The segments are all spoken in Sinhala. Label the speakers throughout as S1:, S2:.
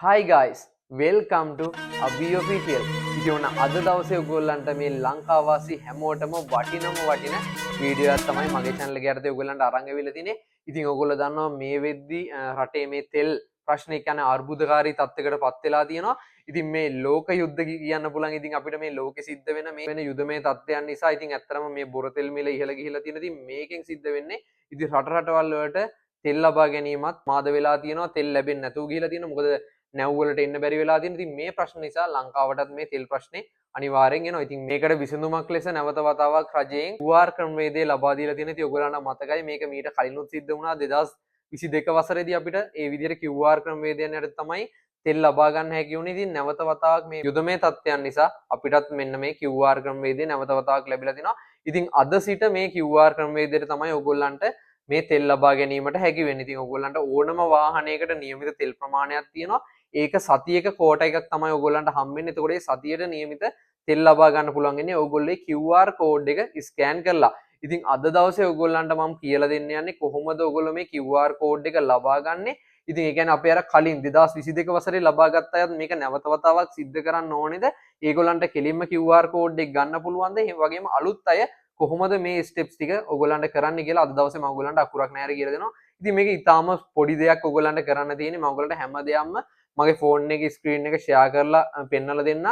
S1: Hi guys, welcome to Abhi Official. ඉතින් ඔන්න අද දවසේ ඔයගොල්ලන්ට මේ ලංකාවාසී හැමෝටම වටිනම වටින වීඩියෝ එකක් තමයි මගේ channel එකේ යටතේ ඔයගොල්ලන්ට අරන් අවිල්ලා තිනේ. ඉතින් ඔයගොල්ලෝ දන්නවා මේ වෙද්දි රටේ මේ තෙල් ප්‍රශ්නේ කියන්නේ අර්බුදකාරී තත්යකට පත් වෙලා තියෙනවා. ඉතින් මේ ලෝක යුද්ධ කියන්න පුළුවන්. ඉතින් අපිට මේ ලෝකෙ සිද්ධ වෙන මේ වෙන යුදමය තත්ත්වයන් නිසා ඉතින් ඇත්තටම මේ බොර තෙල් මිල ඉහළ ගිහිලා තියෙන. ඉතින් මේකෙන් සිද්ධ වෙන්නේ ඉතින් රටවල් වලට තෙල් ලබා ගැනීමත් මාද වෙලා තියෙනවා. තෙල් ලැබෙන්නේ නැතුව ගිහිලා තියෙනවා. මොකද නැව්වලට එන්න බැරි වෙලා තියෙන. ඉතින් මේ ප්‍රශ්න නිසා ලංකාවටත් මේ තෙල් ප්‍රශ්නේ අනිවාර්යෙන් එනවා. ඉතින් මේකට විසඳුමක් ලෙස නැවත වතාවක් රජයෙන් QR ක්‍රමවේදය ලබා දීලා තියෙන. ඉතින් ඔයගොල්ලන්ට මතකයි මේක මීට කලිනුත් සිද්ධ වුණා 2022 වසරේදී අපිට ඒ විදිහට QR ක්‍රමවේදයන් යටතේ තමයි තෙල් ලබා ගන්න හැකි වුණේ. ඉතින් නැවත වතාවක් මේ යුදමේ තත්ත්වයන් නිසා අපිටත් මෙන්න මේ QR ක්‍රමවේදය නැවත වතාවක් ලැබිලා තිනවා. ඉතින් අද සිට මේ QR ක්‍රමවේදයට තමයි ඔයගොල්ලන්ට මේ තෙල් ලබා ගැනීමට හැකි වෙන්නේ. ඉතින් ඔයගොල්ලන්ට ඕනම වාහනයකට නියමිත තෙල් ප්‍රමාණයක් තියෙනවා. ඒක සතියක කෝට එකක් තමයි ඔයගොල්ලන්ට හම්බෙන්නේ. එතකොට ඒ සතියට නියමිත තෙල් ලබා ගන්න පුළුවන් ඉන්නේ ඔයගොල්ලෝ QR කෝඩ් එක ස්කෑන් කරලා. ඉතින් අද දවසේ ඔයගොල්ලන්ට මම කියලා දෙන්න යන්නේ කොහොමද ඔයගොල්ලෝ මේ QR කෝඩ් එක ලබා ගන්නෙ. ඉතින් ඒ කියන්නේ අපේ අර කලින් 2022 වසරේ ලබා ගත්ත අයත් මේක නැවත වතාවක් සිද්ධ කරන්න ඕනේද? ඒගොල්ලන්ට කෙලින්ම QR කෝඩ් එක ගන්න පුළුවන්ද? ඒ වගේම අලුත් අය කොහොමද මේ ස්ටෙප්ස් ටික ඔයගොල්ලන්ට කරන්න කියලා අද දවසේ මම ඔයගොල්ලන්ට අකුරක් නැහැර කියලා දෙනවා. ඉතින් මේක ඊටාම පොඩි දෙයක් ඔයගොල්ලන්ට කරන්න තියෙන්නේ. මම ඔයගොල්ලන්ට හැමදේම මගේ ෆෝන් එකේ ස්ක්‍රීන් එක ෂෙයා කරලා පෙන්නලා දෙන්න.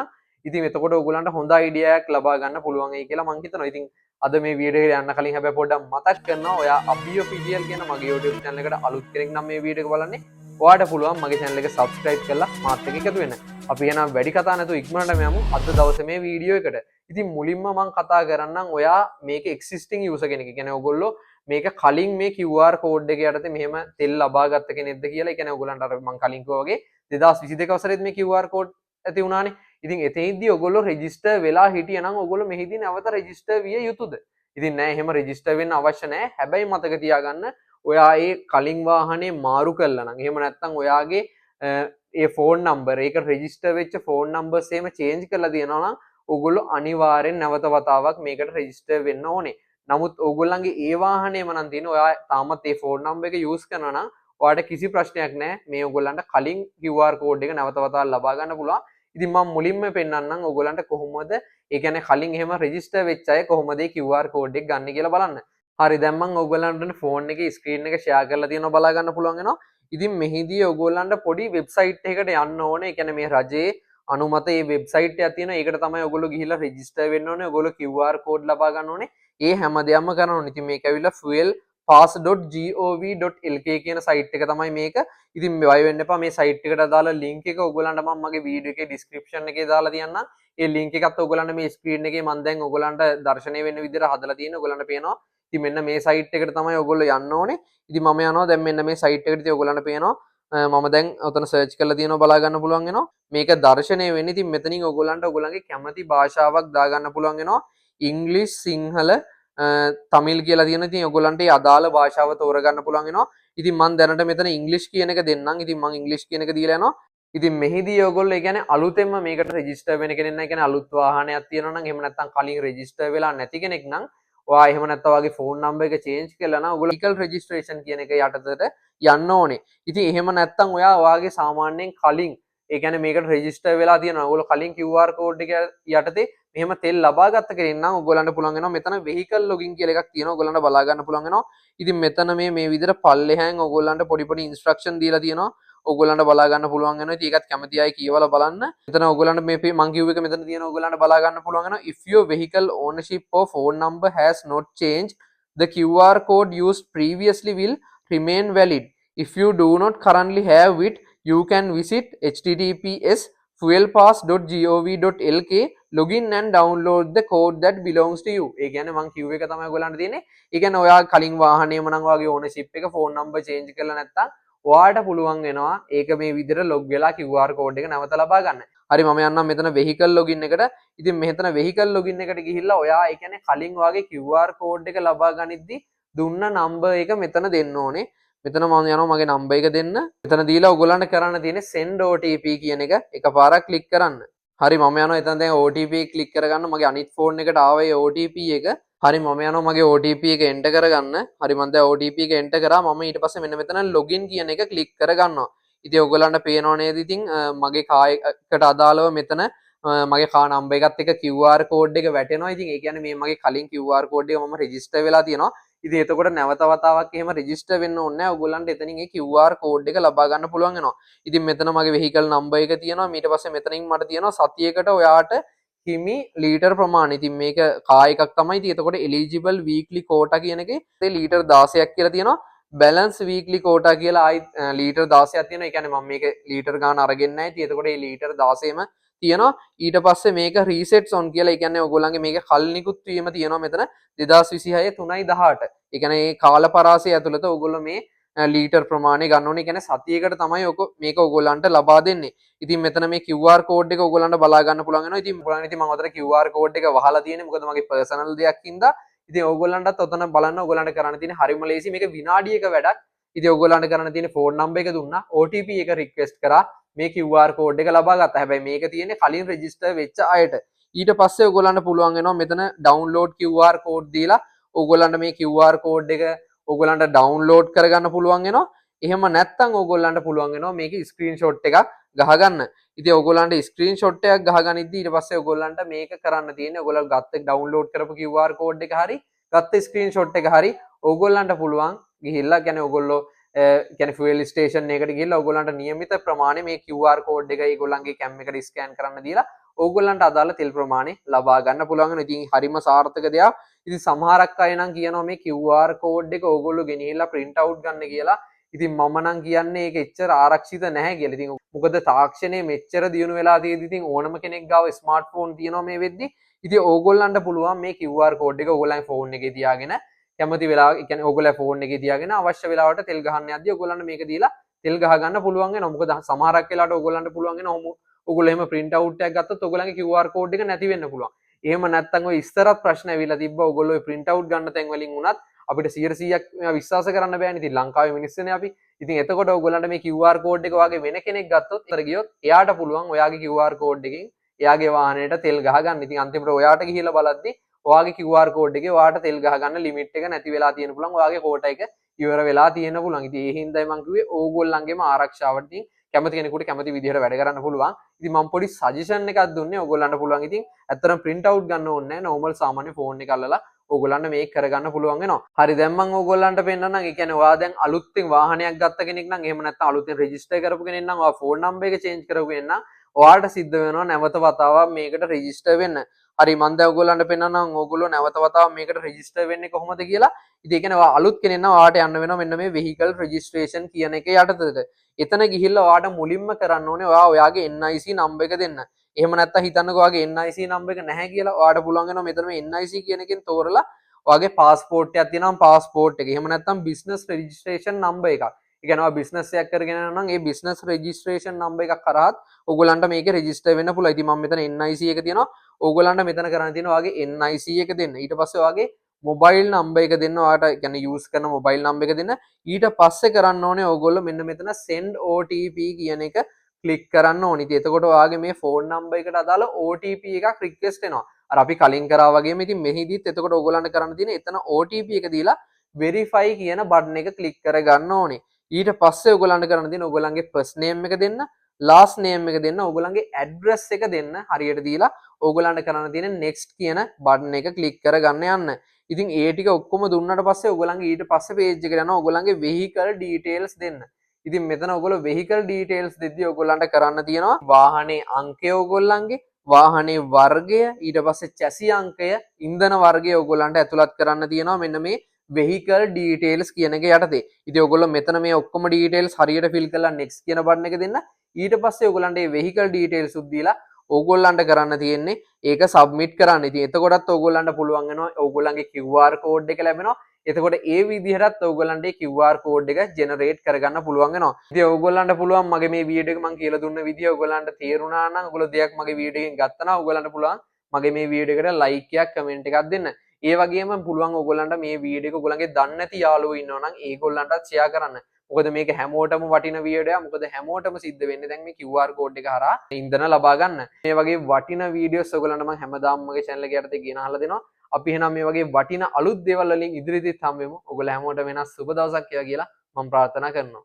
S1: ඉතින් එතකොට ඔයගොල්ලන්ට හොඳ අයිඩියා එකක් ලබා ගන්න පුළුවන් වෙයි කියලා මම හිතනවා. ඉතින් අද මේ වීඩියෝ එකට යන්න කලින් හැබැයි පොඩ්ඩක් මතක් කරනවා ඔයා අභි ඔෆිෂියල් කියන මගේ YouTube channel එකට අලුත් කෙනෙක් නම් මේ වීඩියෝ එක බලන්නේ ඔයාට පුළුවන් මගේ channel එක subscribe කරලා මාත් එක්ක එකතු වෙන්න. අපි එනවා වැඩි කතා නැතුව ඉක්මනට යමු අද දවසේ මේ වීඩියෝ එකට. ඉතින් මුලින්ම මම කතා කරන්නම් ඔයා මේක existing user කෙනෙක්. ඒ කියන්නේ ඔයගොල්ලෝ මේක කලින් මේ QR කෝඩ් එක යටතේ මෙහෙම තෙල් ලබා ගත්ත කෙනෙක්ද කියලා. ඒ කියන්නේ ඔයගොල්ලන්ට අර මම කලින් කිව්වා වගේ 2022 වසරේත් මේ QR කෝඩ් ඇති වුණානේ. ඉතින් එතෙන්දී ඔයගොල්ලෝ රෙජිස්ටර් වෙලා හිටියනම් ඔයගොල්ලෝ මෙහිදී නැවත රෙජිස්ටර් විය යුතුද? ඉතින් නෑ එහෙම රෙජිස්ටර් වෙන්න අවශ්‍ය නෑ. හැබැයි මතක තියාගන්න ඔයා ඒ කලින් වාහනේ මාරු කළා නම් එහෙම නැත්නම් ඔයාගේ ඒ ෆෝන් නම්බර් ඒක රෙජිස්ටර් වෙච්ච ෆෝන් නම්බර්ස් එහෙම චේන්ජ් කරලා තියෙනවා නම් ඔයගොල්ලෝ අනිවාර්යෙන් නැවත වතාවක් මේකට රෙජිස්ටර් වෙන්න ඕනේ. නමුත් ඔයගොල්ලන්ගේ ඒ වාහනේම නම් තියෙන ඔයා තාමත් ඒ ෆෝන් නම්බර් එක යූස් කරනවා නම් ඔයාට කිසි ප්‍රශ්නයක් නැහැ. මේ ඔයගොල්ලන්ට කලින් QR කෝඩ් එක නැවත වතාවක් ලබා ගන්න පුළුවන්. ඉතින් මම මුලින්ම පෙන්නන්නම් ඔයගොල්ලන්ට කොහොමද ඒ කියන්නේ කලින් එහෙම රෙජිස්ටර් වෙච්ච අය කොහොමද ඒ QR කෝඩ් එක ගන්න කියලා බලන්න. හරි දැන් මම ඔයගොල්ලන්ට ෆෝන් එකේ ස්ක්‍රීන් එක ෂෙයා කරලා තියෙනවා බලා ගන්න පුළුවන් වෙනවා. ඉතින් මෙහිදී ඔයගොල්ලන්ට පොඩි වෙබ්සයිට් එකකට යන්න ඕනේ. ඒ කියන්නේ මේ රජයේ අනුමත මේ වෙබ්සයිට් එකක් තියෙනවා. ඒකට තමයි ඔයගොල්ලෝ ගිහිල්ලා රෙජිස්ටර් වෙන්න ඕනේ. ඔයගොල්ලෝ QR කෝඩ් ලබා ගන්න ඕනේ. ඒ හැමදේම කරන්න ඕනේ. ඉතින් මේක ඇවිල්ලා fuelpass.gov.lk කියන සයිට් එක තමයි මේක. ඉතින් බය වෙන්න එපා මේ සයිට් එකට දාලා link එක ඔයගොල්ලන්ට මම මගේ වීඩියෝ එකේ description එකේ දාලා තියන්නම්. ඒ link එකත් ඔයගොල්ලන්ට මේ screen එකේ මම දැන් ඔයගොල්ලන්ට දර්ශනය වෙන්න විදිහට හදලා තියෙනවා. ඔයගොල්ලන්ට පේනවා. ඉතින් මෙන්න මේ සයිට් එකට තමයි ඔයගොල්ලෝ යන්න ඕනේ. ඉතින් මම යනවා දැන් මෙන්න මේ සයිට් එකට. ඉතින් ඔයගොල්ලන්ට පේනවා මම දැන් ඔතන සර්ච් කරලා තියෙනවා බලා ගන්න පුළුවන් වෙනවා. මේක දර්ශනය වෙන්නේ. ඉතින් මෙතනින් ඔයගොල්ලන්ට ඔයගොල්ලන්ගේ කැමති භාෂාවක් දා ගන්න පුළුවන් වෙනවා. ඉංග්‍රීසි, සිංහල, තමිල් කියලා තියෙන. ඉතින් ඔයගොල්ලන්ට ඒ අදාළ භාෂාව තෝරගන්න පුළුවන් වෙනවා. ඉතින් මම දැනට මෙතන ඉංග්‍රීසි කියන එක දෙන්නම්. ඉතින් මම ඉංග්‍රීසි කියන එක දීලා යනවා. ඉතින් මෙහිදී ඔයගොල්ලෝ ඒ කියන්නේ අලුතෙන්ම මේකට රෙජිස්ටර් වෙන කෙනෙක් නම් ඒ කියන්නේ අලුත් වාහනයක් තියෙනවා නම් එහෙම නැත්නම් කලින් රෙජිස්ටර් වෙලා නැති කෙනෙක් නම් ඔයා එහෙම නැත්නම් ඔයාගේ ෆෝන් නම්බර් එක චේන්ජ් කරලා නම් ඔයගොල්ලෝ vehicle registration කියන එක යටතට යන්න ඕනේ. ඉතින් එහෙම නැත්නම් ඔයා ඔයාගේ සාමාන්‍යයෙන් කලින් ඒ කියන්නේ මේකට රෙජිස්ටර් වෙලා තියෙනවා. ඔයගොල්ලෝ කලින් QR කෝඩ් එක යටතේ මෙහෙම තෙල් ලබා ගත්ත කෙනෙක් නම් ඔයගොල්ලන්ට පුළුවන් වෙනවා මෙතන vehicle login කියලා එකක් තියෙනවා. ඔයගොල්ලන්ට බලා ගන්න පුළුවන් වෙනවා. ඉතින් මෙතන මේ විදිහට පල්ලෙහාන් ඔයගොල්ලන්ට පොඩි පොඩි ඉන්ස්ට්‍රක්ෂන් දීලා තියෙනවා. ඔයගොල්ලන්ට බලා ගන්න පුළුවන් වෙනවා. ඉතින් ඒකත් කැමති අය කියවලා බලන්න. මෙතන ඔයගොල්ලන්ට මේ මං කිව්ව එක මෙතන තියෙනවා. ඔයගොල්ලන්ට බලා ගන්න පුළුවන් වෙනවා. If your vehicle ownership or phone number has not changed, the QR code used previously will remain valid. If you do not currently have it, you can visit https://fuelpass.gov.lk, login and download the code that belongs to you. ඒ කියන්නේ මං කිව්ව එක තමයි ඔයගොල්ලන්ට තියෙන්නේ. ඒ කියන්නේ ඔයා කලින් වාහනේම නම් ඔයාගේ ඕනර්ෂිප් එක ෆෝන් නම්බර් චේන්ජ් කරලා නැත්තම් ඔයාට පුළුවන් වෙනවා ඒක මේ විදිහට ලොග් වෙලා QR කෝඩ් එක නැවත ලබා ගන්න. හරි මම යන්නම් මෙතන vehicle login එකට. ඉතින් මෙතන vehicle login එකට ගිහිල්ලා ඔයා ඒ කියන්නේ කලින් ඔයාගේ QR කෝඩ් එක ලබා ගනිද්දි දුන්න නම්බර් එක මෙතන දෙන්න ඕනේ. මෙතන මම යනවා මගේ නම්බර් එක දෙන්න. මෙතන දීලා ඔයගොල්ලන්ට කරන්න තියෙන්නේ send OTP කියන එක එකපාරක් ක්ලික් කරන්න. හරි මම යනවා එතන දැන් OTP ක්ලික් කරගන්න. මගේ අනිත් ෆෝන් එකට ආවේ OTP එක. හරි මම යනවා මගේ OTP එක එන්ටර් කරගන්න. හරි මම දැන් OTP එක එන්ටර් කරා. මම ඊට පස්සේ මෙන්න මෙතන login කියන එක ක්ලික් කරගන්නවා. ඉතින් ඔයගොල්ලන්ට පේනව නේද ඉතින් මගේ කායකට අදාළව මෙතන මගේ කා නම්බර් එකත් එක්ක QR කෝඩ් එක වැටෙනවා. ඉතින් ඒ කියන්නේ මේ මගේ කලින් QR කෝඩ් එක මම රෙජිස්ටර් වෙලා තියෙනවා. ඉතින් එතකොට නැවත වතාවක් එහෙම රෙජිස්ටර් වෙන්න ඕනේ නැහැ. ඔයගොල්ලන්ට එතනින් ඒ QR කෝඩ් එක ලබා ගන්න පුළුවන් වෙනවා. ඉතින් මෙතන මගේ වෙහිකල් නම්බර් එක තියෙනවා. ඊට පස්සේ මෙතනින් මට තියෙනවා සතියකට ඔයාට හිමි ලීටර් ප්‍රමාණය. ඉතින් මේක කා එකක් තමයි. ඉතින් එතකොට එලිජිබල් වීක්ලි කෝටා කියන එකේ ලීටර් 16ක් කියලා තියෙනවා. බැලන්ස් වීක්ලි කෝටා කියලා ආයි ලීටර් 16ක් තියෙනවා. ඒ කියන්නේ මම මේක ලීටර් ගාන අරගෙන නැහැ. ඉතින් එතකොට මේ ලීටර් 16ම තියෙනවා. ඊට පස්සේ මේක රීසෙට්ස් ඔන් කියලා. ඒ කියන්නේ ඔයගොල්ලන්ගේ මේක කල්නිකුත් වීම තියෙනවා මෙතන 2026 3/18. ඒ කියන්නේ මේ කාල පරාසය ඇතුළත ඔයගොල්ලෝ මේ ලීටර් ප්‍රමාණය ගන්න ඕනේ. ඒ කියන්නේ සතියකට තමයි මේක ඔයගොල්ලන්ට ලබා දෙන්නේ. ඉතින් මෙතන මේ QR කෝඩ් එක ඔයගොල්ලන්ට බලා ගන්න පුළුවන් වෙනවා. ඉතින් මම අතර QR කෝඩ් එක වහලා තියෙන්නේ මොකද මගේ පර්සනල් දෙයක් හින්දා. ඉතින් ඔයගොල්ලන්ටත් ඔතන බලන්න ඔයගොල්ලන්ට කරන්න තියෙන හරිම ලේසි. මේක විනාඩියක වැඩක්. ඉතින් ඔයගොල්ලන්ට කරන්න තියෙන ෆෝන් නම්බර් එක දුන්නා, OTP එක රික්වෙස්ට් කරා, මේ QR කෝඩ් එක ලබා ගත්තා. හැබැයි මේක තියෙන්නේ කලින් රෙජිස්ටර් වෙච්ච අයට. ඊට පස්සේ ඔයගොල්ලන්ට පුළුවන් වෙනවා මෙතන ඩවුන්ලෝඩ් QR කෝඩ් දීලා ඔයගොල්ලන්ට මේ QR කෝඩ් එක ඔයගොල්ලන්ට ඩවුන්ලෝඩ් කරගන්න පුළුවන් වෙනවා. එහෙම නැත්නම් ඔයගොල්ලන්ට පුළුවන් වෙනවා මේකේ ස්ක්‍රීන්ෂොට් එකක් ගහගන්න. ඉතින් ඔයගොල්ලන්ට ස්ක්‍රීන්ෂොට් එකක් ගහගනිද්දි ඊට පස්සේ ඔයගොල්ලන්ට මේක කරන්න තියෙන්නේ ඔයගොල්ලෝ ගත්ත ඩවුන්ලෝඩ් කරපු QR කෝඩ් එක හරි ගත්ත ස්ක්‍රීන්ෂොට් එක හරි ඔයගොල්ලන්ට පුළුවන් ගිහිල්ලා කියන්නේ ඔයගොල්ලෝ කියන්නේ ෆුවල් ස්ටේෂන් එකකට ගිහිල්ලා ඔයගොල්ලන්ට නියමිත ප්‍රමාණය මේ QR කෝඩ් එක ඒගොල්ලන්ගේ කැම් එකට ස්කෑන් කරන්න දීලා ඕගොල්ලන්ට අදාළ තෙල් ප්‍රමාණය ලබා ගන්න පුළුවන් වෙනවා. ඉතින් හරිම සාර්ථක දෙයක්. ඉතින් සමහරක් අය නම් කියනවා මේ QR කෝඩ් එක ඕගොල්ලෝ ගෙනිහිල්ලා print out ගන්න කියලා. ඉතින් මම නම් කියන්නේ ඒක එච්චර ආරක්ෂිත නැහැ කියලා. ඉතින් මොකද තාක්ෂණය මෙච්චර දියුණු වෙලා තියෙද්දි ඉතින් ඕනම කෙනෙක් ගාව ස්මාර්ට්ෆෝන් තියෙනවා මේ වෙද්දි. ඉතින් ඕගොල්ලන්ට පුළුවන් මේ QR කෝඩ් එක ඕගොල්ලන්ගේ ෆෝන් එකේ තියාගෙන කැමති වෙලාවක ඒ කියන්නේ ඕගොල්ලෝ ෆෝන් එකේ තියාගෙන අවශ්‍ය වෙලාවට තෙල් ගහන්න යද්දි ඕගොල්ලන්ට මේක දීලා තෙල් ගහ ගන්න පුළුවන් වෙනවා. මොකද සමහරක් වෙලාවට ඕගොල්ලන්ට පුළුවන් වෙනවා ඔයගොල්ලෝ එහෙම print out එකක් ගත්තොත් ඔයගොල්ලන්ගේ QR කෝඩ් එක නැති වෙන්න පුළුවන්. එහෙම නැත්නම් ඔය ඉස්සරත් ප්‍රශ්න ඇවිල්ලා තිබ්බා ඔයගොල්ලෝ print out ගන්න තැන් වලින් උනත් අපිට 100%ක් විශ්වාස කරන්න බෑනේ. ඉතින් ලංකාවේ මිනිස්සුනේ අපි. ඉතින් එතකොට ඔයගොල්ලන්ට මේ QR කෝඩ් එක වගේ වෙන කෙනෙක් ගත්තොත් ඉතර ගියොත් එයාට පුළුවන් ඔයාගේ QR කෝඩ් එකෙන් එයාගේ වාහනේට තෙල් ගහ ගන්න. ඉතින් අන්තිමට ඔයාට ගිහිල්ලා බලද්දි ඔයාගේ QR කෝඩ් එකේ ඔයාට තෙල් ගහ ගන්න ලිමිට් එක නැති වෙලා තියෙන පුළුවන්. ඔයාගේ කෝටා එක ඉවර වෙලා තියෙන පුළුවන්. ඉතින් ඒ හින්දායි මම කිව්වේ ඕගොල්ලන්ගේම ආරක්ෂාවට ඉතින් කැමති කෙනෙකුට කැමති විදිහට වැඩ කරන්න පුළුවන්. ඉතින් මම පොඩි සජෙෂන් එකක් දුන්නේ ඔයගොල්ලන්ට පුළුවන්. ඉතින් ඇත්තටම print out ගන්න ඕනේ නැහැ. normal සාමාන්‍ය ෆෝන් එක අල්ලලා ඔයගොල්ලන්ට මේක කරගන්න පුළුවන් වෙනවා. හරි දැන් මම ඔයගොල්ලන්ට පෙන්නන්නම්. ඒ කියන්නේ ඔයා දැන් අලුතෙන් වාහනයක් ගත්ත කෙනෙක් නම් එහෙම නැත්නම් අලුතෙන් රෙජිස්ටර් කරපු කෙනෙක් නම් ඔයා ෆෝන් නම්බර් එක චේන්ජ් කරපු කෙනෙක් නම් ඔයාට සිද්ධ වෙනවා නැවත වතාවක් මේකට රෙජිස්ටර් වෙන්න. හරි මම දැන් ඔයගොල්ලන්ට පෙන්නන්නම් ඔයගොල්ලෝ නැවත වතාවක් මේකට රෙජිස්ටර් වෙන්නේ කොහොමද කියලා. ඉතින් ඒ කියන්නේ ඔයා අලුත් කෙනෙක් නම් ඔයාට යන්න වෙනවා මෙන්න මේ vehicle registration කියන එක යටතට. එතන ගිහිල්ලා ඔයාට මුලින්ම කරන්න ඕනේ ඔයාගේ NIC නම්බර් එක දෙන්න. එහෙම නැත්නම් හිතන්නකෝ ඔයාගේ NIC නම්බර් එක නැහැ කියලා ඔයාට පුළුවන් වෙනවා මෙතන මේ NIC කියන එකෙන් තෝරලා ඔයාගේ පාස්පෝර්ට් එකක් තියෙනවා පාස්පෝර්ට් එක. එහෙම නැත්නම් business registration number එකක්. ඒ කියන්නේ ඔයා බිස්නස් එකක් කරගෙන යනවා නම් ඒ business registration number එකක් කරාත් ඔයගොල්ලන්ට මේකේ register වෙන්න පුළුවන්. ඉතින් මම මෙතන NIC එක තියෙනවා. ඔයගොල්ලන්ට මෙතන කරන්න තියෙනවා ඔයාගේ NIC එක දෙන්න. ඊට පස්සේ ඔයාගේ මොබයිල් නම්බර් එක දෙන්න. ඔයාට කියන්නේ යූස් කරන මොබයිල් නම්බර් එක දෙන්න. ඊට පස්සේ කරන්න ඕනේ ඔයගොල්ලෝ මෙන්න මෙතන send OTP කියන එක ක්ලික් කරන්න ඕනේ. ඉතින් එතකොට ඔයාගේ මේ ෆෝන් නම්බර් එකට අදාළ OTP එකක් රික්වෙස්ට් වෙනවා. අර අපි කලින් කරා වගේම ඉතින් මෙහිදීත් එතකොට ඔයගොල්ලන්ට කරන්න තියෙන්නේ එතන OTP එක දීලා verify කියන බටන් එක ක්ලික් කරගන්න ඕනේ. ඊට පස්සේ ඔයගොල්ලන්ට කරන්න තියෙන්නේ ඔයගොල්ලන්ගේ first name එක දෙන්න, last name එක දෙන්න, ඔයගොල්ලන්ගේ address එක දෙන්න හරියට දීලා ඔයගොල්ලන්ට කරන්න තියෙන්නේ next කියන බටන් එක ක්ලික් කරගන්න යන්න. ඉතින් ඒ ටික ඔක්කොම දුන්නාට පස්සේ ඔයගොල්ලන්ගේ ඊට පස්සේ page එකට යනවා ඔයගොල්ලන්ගේ vehicle details දෙන්න. ඉතින් මෙතන ඔයගොල්ලෝ vehicle details දෙද්දී ඔයගොල්ලන්ට කරන්න තියෙනවා වාහනේ අංකය ඔයගොල්ලන්ගේ වාහනේ වර්ගය ඊට පස්සේ චැසි අංකය ඉන්ධන වර්ගය ඔයගොල්ලන්ට ඇතුළත් කරන්න තියෙනවා මෙන්න මේ vehicle details කියන එක යටතේ. ඉතින් ඔයගොල්ලෝ මෙතන මේ ඔක්කොම details හරියට fill කරලා next කියන බටන් එක දෙන්න. ඊට පස්සේ ඔයගොල්ලන්ට මේ vehicle details උත් දීලා ඕගොල්ලන්ට කරන්න තියෙන්නේ ඒක සබ්මිට් කරන්න. ඉතින් එතකොටත් ඕගොල්ලන්ට පුළුවන් වෙනවා ඕගොල්ලන්ගේ QR කෝඩ් එක ලැබෙනවා. එතකොට ඒ විදිහටත් ඕගොල්ලන්ට QR කෝඩ් එක ජෙනරේට් කරගන්න පුළුවන් වෙනවා. ඉතින් ඕගොල්ලන්ට පුළුවන් මගේ මේ වීඩියෝ එක මම කියලා දුන්න විදිය ඕගොල්ලන්ට තේරුණා නම් ඔයගොල්ලෝ දෙයක් මගේ වීඩියෝ එකෙන් ගත්තා නම් ඕගොල්ලන්ට පුළුවන් මගේ මේ වීඩියෝ එකට ලයික් එකක් කමෙන්ට් එකක් දෙන්න. ඒ වගේම පුළුවන් ඕගොල්ලන්ට මේ වීඩියෝ එක ඔයගොල්ලන්ගේ දන්නේ නැති යාළුවෝ ඉන්නවා නම් ඒගොල්ලන්ටත් ෂෙයා කරන්න. මොකද මේක හැමෝටම වටින වීඩියෝ එකක්. මොකද හැමෝටම සිද්ධ වෙන්නේ දැන් මේ QR කෝඩ් එක හරහා ඉන්ධන ලබා ගන්න. මේ වගේ වටින වීඩියෝස් ඔයගොල්ලන්ට මම හැමදාම මගේ channel එක යටතේ ගෙන අහලා දෙනවා. අපි එහෙනම් මේ වගේ වටින අලුත් දේවල් වලින් ඉදිරියේදීත් හම්බෙමු. ඔයගොල්ලෝ හැමෝටම වෙනස් සුබ දවසක් කියලා මම ප්‍රාර්ථනා කරනවා.